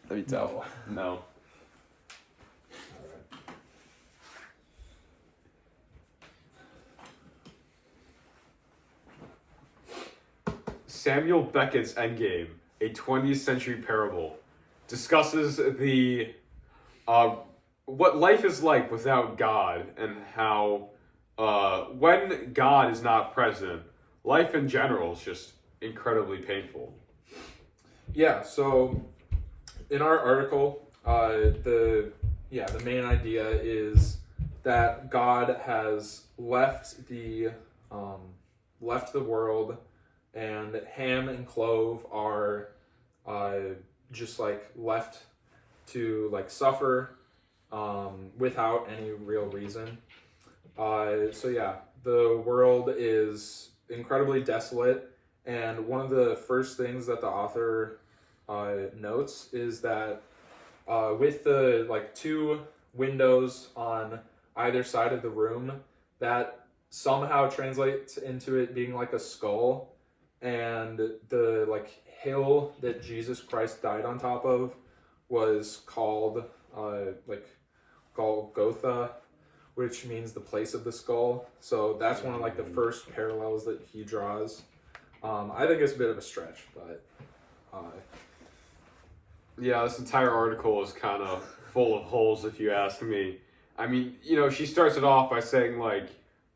That'd be tough. No. Samuel Beckett's Endgame, a 20th century parable, discusses the what life is like without God and how when God is not present, life in general is just incredibly painful. Yeah, so in our article, the main idea is that God has left the world, and Ham and Clove are just like left to like suffer without any real reason. The world is incredibly desolate, and one of the first things that the author notes is that with the like two windows on either side of the room, that somehow translates into it being like a skull, and the like hill that Jesus Christ died on top of was called Golgotha, which means the place of the skull. So that's one of like the first parallels that he draws. I think it's a bit of a stretch, but yeah, this entire article is kind of full of holes, if you ask me. I mean, she starts it off by saying, like,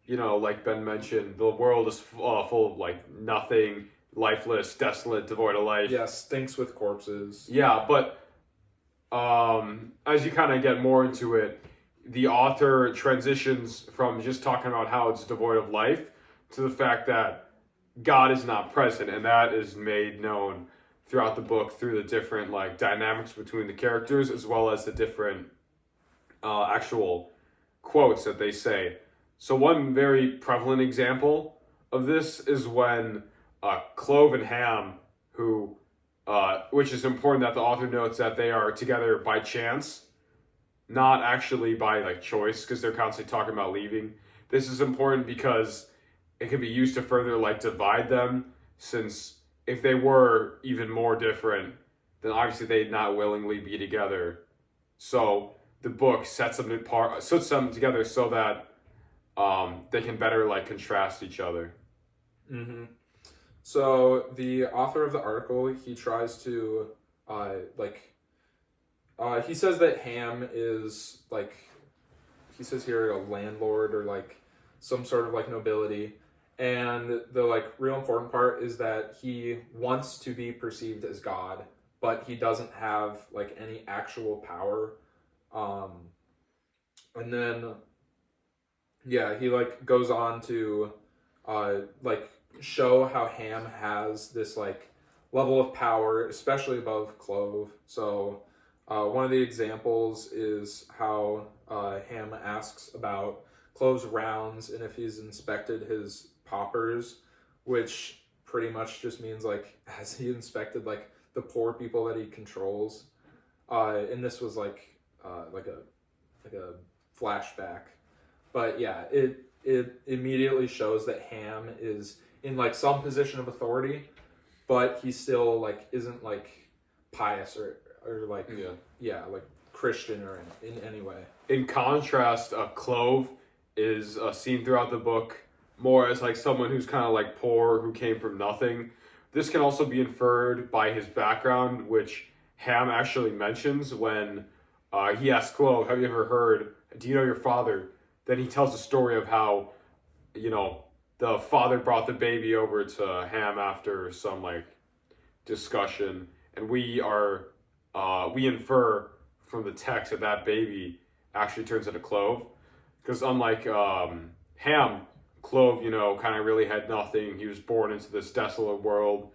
like Ben mentioned, the world is full of, like, nothing, lifeless, desolate, devoid of life. Yeah, stinks with corpses. Yeah, but as you kind of get more into it, the author transitions from just talking about how it's devoid of life to the fact that God is not present, and that is made known throughout the book through the different like dynamics between the characters, as well as the different actual quotes that they say. So one very prevalent example of this is when Clove and Ham, who which is important that the author notes that they are together by chance, not actually by like choice, because they're constantly talking about leaving. This is important because it can be used to further like divide them, since if they were even more different, then obviously they'd not willingly be together. So the book sets them together so that they can better like contrast each other. Mm-hmm. So the author of the article, he tries to he says that Ham is like, he says here, a landlord or like some sort of like nobility. And the like real important part is that he wants to be perceived as God, but he doesn't have like any actual power. And then he like goes on to like show how Ham has this like level of power, especially above Clove. So one of the examples is how Ham asks about Clove's rounds and if he's inspected his paupers, which pretty much just means like, has he inspected like the poor people that he controls? And this was like a flashback, but yeah, it immediately shows that Ham is in like some position of authority, but he still like isn't like pious or like like Christian or in any way. In contrast, Clove is seen throughout the book more as like someone who's kind of like poor, who came from nothing. This can also be inferred by his background, which Ham actually mentions when he asks Clove, "Have you ever heard? Do you know your father?" Then he tells the story of how, the father brought the baby over to Ham after some like discussion, and we infer from the text that baby actually turns into Clove, because unlike Ham, Clove, kind of really had nothing. He was born into this desolate world,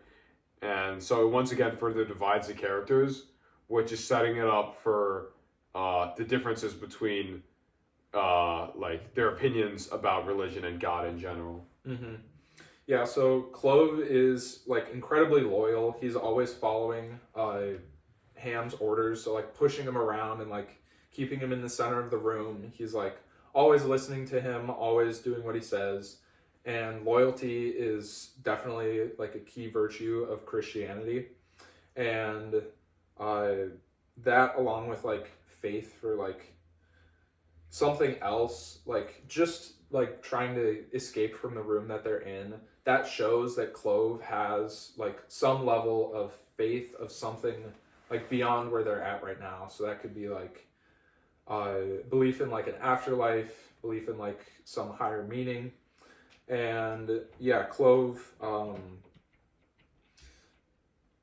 and so it once again further divides the characters, which is setting it up for the differences between like their opinions about religion and God in general. Mm-hmm. Yeah, so Clove is like incredibly loyal. He's always following Ham's orders, so like pushing him around and like keeping him in the center of the room. He's like always listening to him, always doing what he says. And loyalty is definitely like a key virtue of Christianity. And that along with like faith for like something else, like just like trying to escape from the room that they're in, that shows that Clove has like some level of faith of something like beyond where they're at right now. So that could be like belief in like an afterlife, belief in like some higher meaning. And yeah, Clove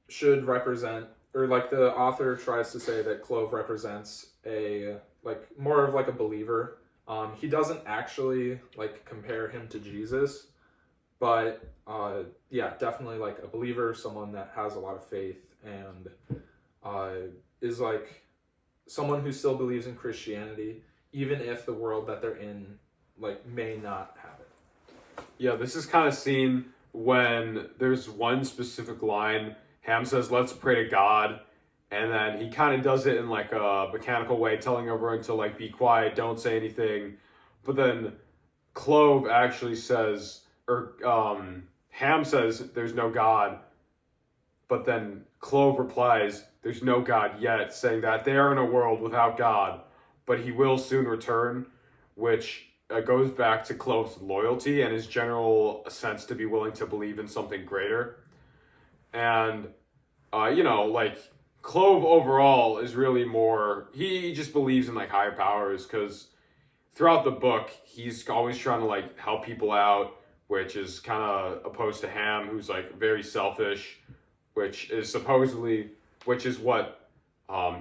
should represent, or like the author tries to say that Clove represents a like more of like a believer. He doesn't actually like compare him to Jesus, but yeah, definitely like a believer, someone that has a lot of faith and is like someone who still believes in Christianity, even if the world that they're in like may not have it. Yeah, this is kind of seen when there's one specific line. Ham says, "Let's pray to God," and then he kind of does it in like a mechanical way, telling everyone to like be quiet, don't say anything. But then Clove actually says, or Ham says, "There's no God," but then Clove replies, "There's no God yet," saying that they are in a world without God, but he will soon return, which goes back to Clove's loyalty and his general sense to be willing to believe in something greater. And, like, Clove overall is really more, he just believes in, like, higher powers, because throughout the book, he's always trying to, like, help people out, which is kind of opposed to Ham, who's, like, very selfish, which is what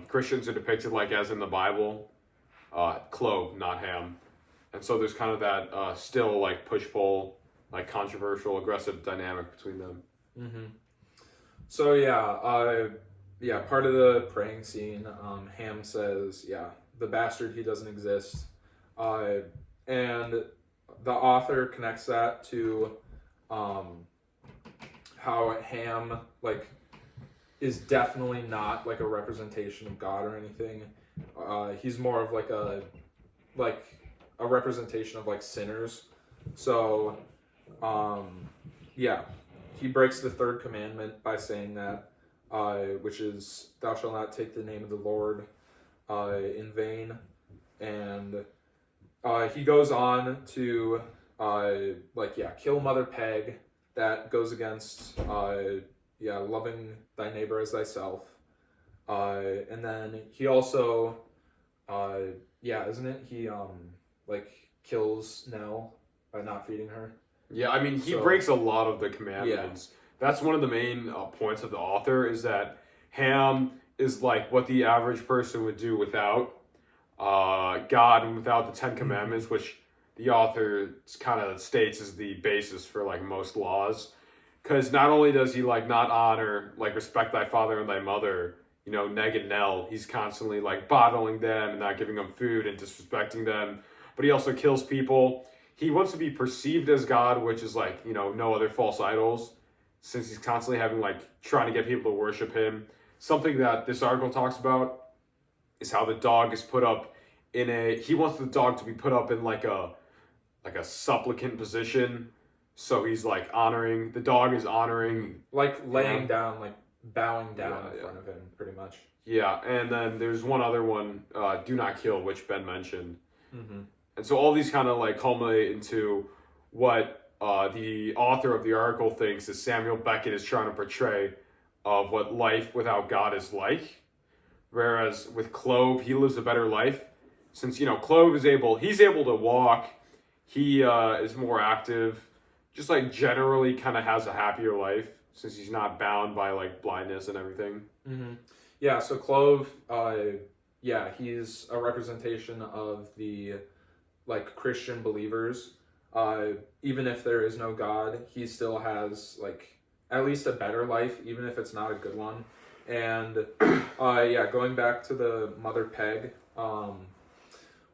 Christians are depicted like as in the Bible. Clove, not Ham. And so there's kind of that still, like, push-pull, like, controversial, aggressive dynamic between them. Mm-hmm. So yeah, part of the praying scene, Ham says, yeah, the bastard, he doesn't exist. And the author connects that to how Ham, like, is definitely not, like, a representation of God or anything. He's more of, like, a representation of, like, sinners. So, yeah, he breaks the third commandment by saying that, which is, "Thou shalt not take the name of the Lord in vain." And he goes on to, kill Mother Peg. That goes against, loving thy neighbor as thyself. And then he also, isn't it? He, kills Nell by not feeding her. Yeah, I mean, he breaks a lot of the commandments. Yeah. That's one of the main points of the author, is that Ham is like what the average person would do without God and without the Ten Commandments, which the author kind of states is the basis for like most laws. Because not only does he like not honor, like respect thy father and thy mother, Neg and Nell, he's constantly like bottling them and not giving them food and disrespecting them, but he also kills people. He wants to be perceived as God, which is like, no other false idols, since he's constantly having like trying to get people to worship him. Something that this article talks about is how the dog is put up he wants the dog to be put up in like a supplicant position. So he's like the dog is honoring. Like laying down, like bowing down in front of him, pretty much. Yeah, and then there's one other one, do not kill, which Ben mentioned. Mm-hmm. And so all these kind of like culminate into what the author of the article thinks is Samuel Beckett is trying to portray of what life without God is like. Whereas with Clove, he lives a better life. Since, Clove he's able to walk, he is more active, just like generally kind of has a happier life since he's not bound by like blindness and everything. Mm-hmm. Yeah, so Clove, he's a representation of the like Christian believers. Even if there is no God, he still has like at least a better life, even if it's not a good one. And going back to the Mother Peg,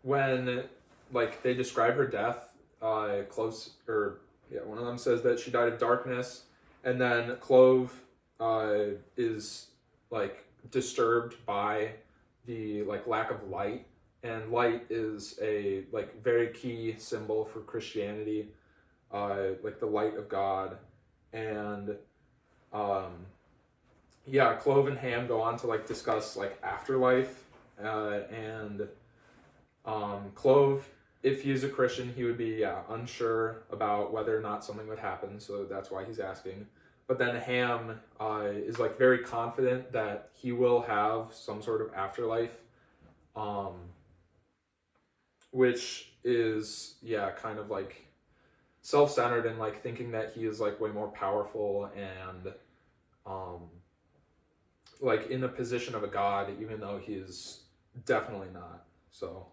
when like they describe her death, one of them says that she died of darkness, and then Clove is like disturbed by the like lack of light, and light is a like very key symbol for Christianity, like the light of God. And yeah, Clove and Ham go on to like discuss like afterlife, and Clove, if he's a Christian, he would be unsure about whether or not something would happen, so that's why he's asking. But then Ham is like very confident that he will have some sort of afterlife, um, which is kind of like self-centered and like thinking that he is like way more powerful and like in the position of a god, even though he is definitely not. So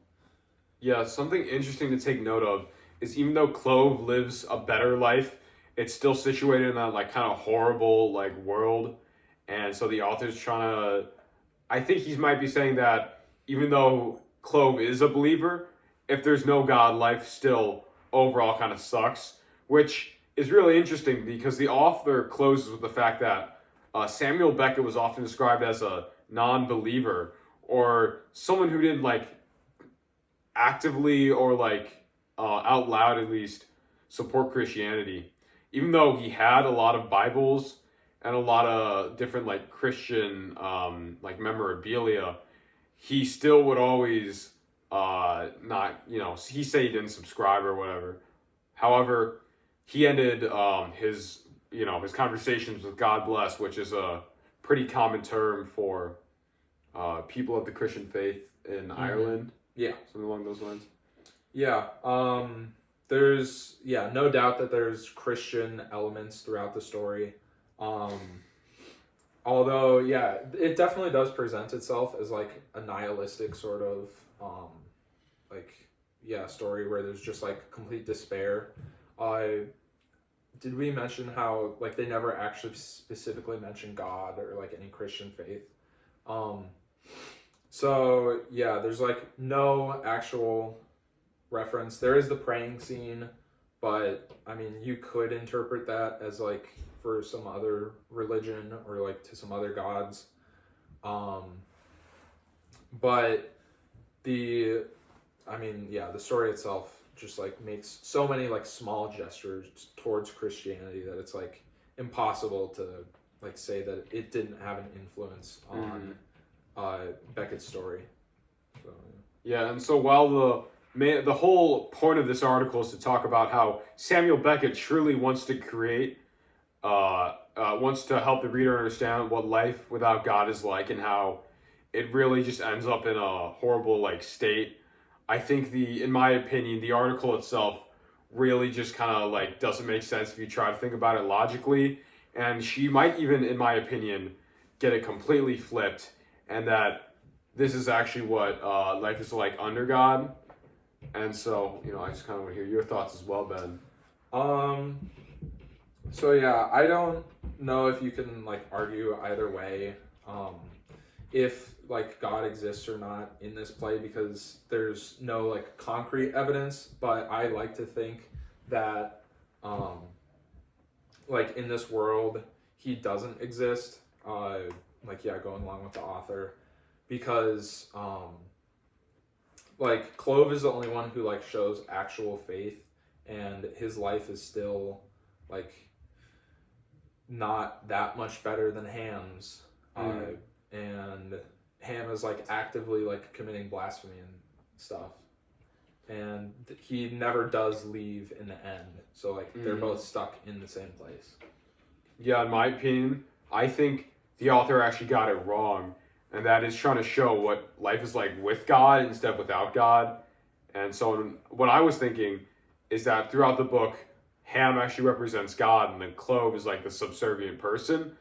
Yeah, something interesting to take note of is even though Clove lives a better life, it's still situated in that like kind of horrible like world. And so the author's trying to, I think he might be saying that even though Clove is a believer, if there's no God, life still overall kind of sucks, which is really interesting because the author closes with the fact that Samuel Beckett was often described as a non-believer or someone who didn't like actively or like out loud at least support Christianity, even though he had a lot of Bibles and a lot of different like Christian like memorabilia. He still would always not, he said he didn't subscribe or whatever. However, he ended his conversations with God bless, which is a pretty common term for people of the Christian faith in Ireland. Yeah. Something along those lines. Yeah. There's no doubt that there's Christian elements throughout the story. Although, it definitely does present itself as like a nihilistic sort of story where there's just like complete despair. Did we mention how like they never actually specifically mention God or like any Christian faith? So there's like no actual reference. There is the praying scene, but I mean you could interpret that as like for some other religion or like to some other gods. But the story itself just like makes so many like small gestures towards Christianity that it's like impossible to like say that it didn't have an influence on Beckett's story. So, yeah, and so while the whole point of this article is to talk about how Samuel Beckett truly wants to create, wants to help the reader understand what life without God is like and how it really just ends up in a horrible like state. I think in my opinion, the article itself really just kind of like doesn't make sense if you try to think about it logically. And she might even, in my opinion, get it completely flipped, and that this is actually what life is like under God. And so, I just kind of want to hear your thoughts as well, Ben. So I don't know if you can like argue either way, if like God exists or not in this play, because there's no like concrete evidence. But I like to think that like in this world he doesn't exist. Going along with the author, because like Clove is the only one who like shows actual faith, and his life is still like not that much better than Ham's. And Ham is like actively like committing blasphemy and stuff, and he never does leave in the end, so like they're both stuck in the same place. Yeah, in my opinion, I think the author actually got it wrong, and that is trying to show what life is like with God instead of without God. And so what I was thinking is that throughout the book, Ham actually represents God, and then Clove is like the subservient person,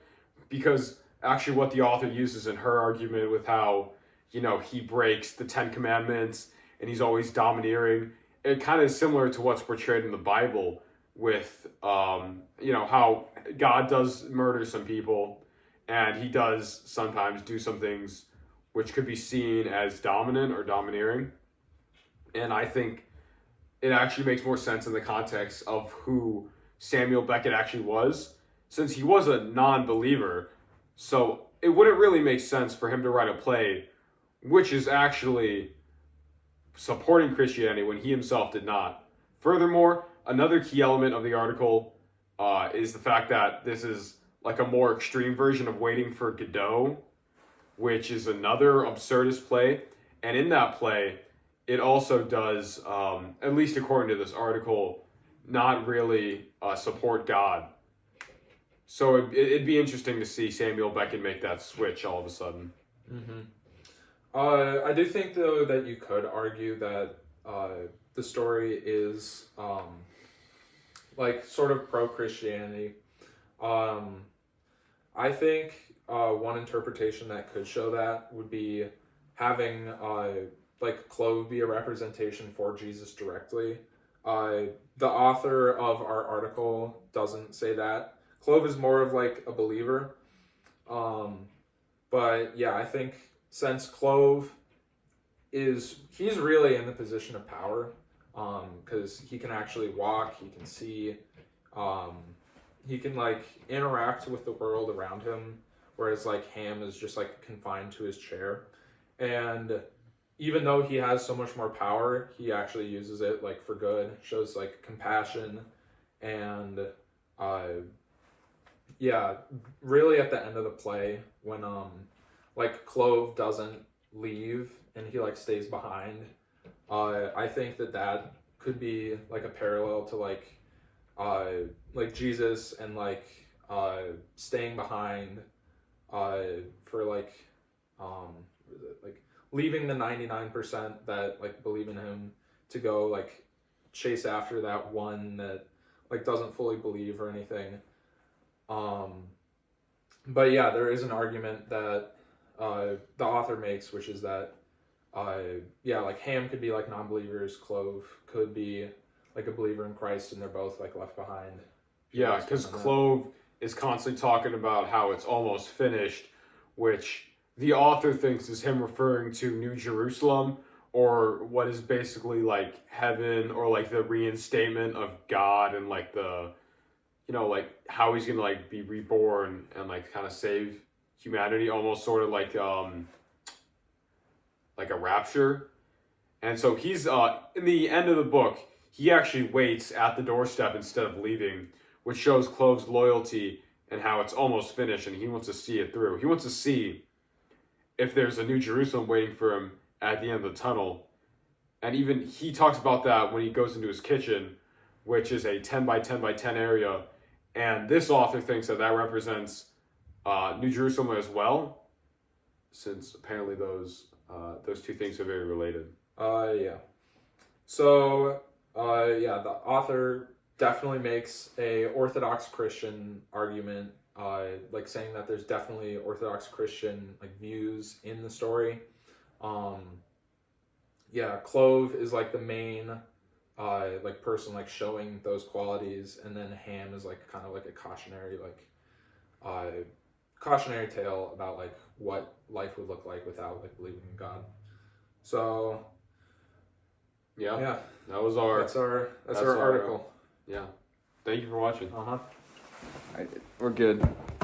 because actually what the author uses in her argument with how, he breaks the 10 Commandments and he's always domineering, it kind of is similar to what's portrayed in the Bible with, how God does murder some people, and he does sometimes do some things which could be seen as dominant or domineering. And I think it actually makes more sense in the context of who Samuel Beckett actually was, since he was a non-believer. So it wouldn't really make sense for him to write a play which is actually supporting Christianity when he himself did not. Furthermore, another key element of the article is the fact that this is like a more extreme version of Waiting for Godot, which is another absurdist play. And in that play, it also does, at least according to this article, not really support God. So it'd be interesting to see Samuel Beckett make that switch all of a sudden. Mm-hmm. I do think, though, that you could argue that the story is like sort of pro-Christianity. I think one interpretation that could show that would be having like Clove be a representation for Jesus directly. The author of our article doesn't say that. Clove is more of like a believer. But yeah, I think since Clove he's really in the position of power, because he can actually walk, he can see, he can like interact with the world around him, whereas like Ham is just like confined to his chair. And even though he has so much more power, he actually uses it like for good, shows like compassion, and yeah, really at the end of the play when like Clove doesn't leave and he like stays behind, I think that could be like a parallel to like Jesus and like staying behind for like what is it, like leaving the 99% that like believe in him to go like chase after that one that like doesn't fully believe or anything. But yeah, there is an argument that the author makes, which is that yeah, like Ham could be like non-believers, Clove could be like a believer in Christ, and they're both like left behind. Yeah, because Clove is constantly talking about how it's almost finished, which the author thinks is him referring to New Jerusalem, or what is basically like heaven, or like the reinstatement of God, and like the, you know, like how he's gonna like be reborn and like kind of save humanity, almost sort of like a rapture. And so he's in the end of the book, he actually waits at the doorstep instead of leaving, which shows Clove's loyalty and how it's almost finished, and he wants to see it through. He wants to see if there's a New Jerusalem waiting for him at the end of the tunnel. And even he talks about that when he goes into his kitchen, which is a 10 by 10 by 10 area. And this author thinks that represents New Jerusalem as well, since apparently those two things are very related. Yeah. So, yeah, the author definitely makes a Orthodox Christian argument, like saying that there's definitely Orthodox Christian like views in the story. Yeah, Clove is like the main like person like showing those qualities, and then Ham is like kind of like a cautionary tale about like what life would look like without like believing in God. So yeah, that's our article. Yeah, thank you for watching. Uh-huh. We're good.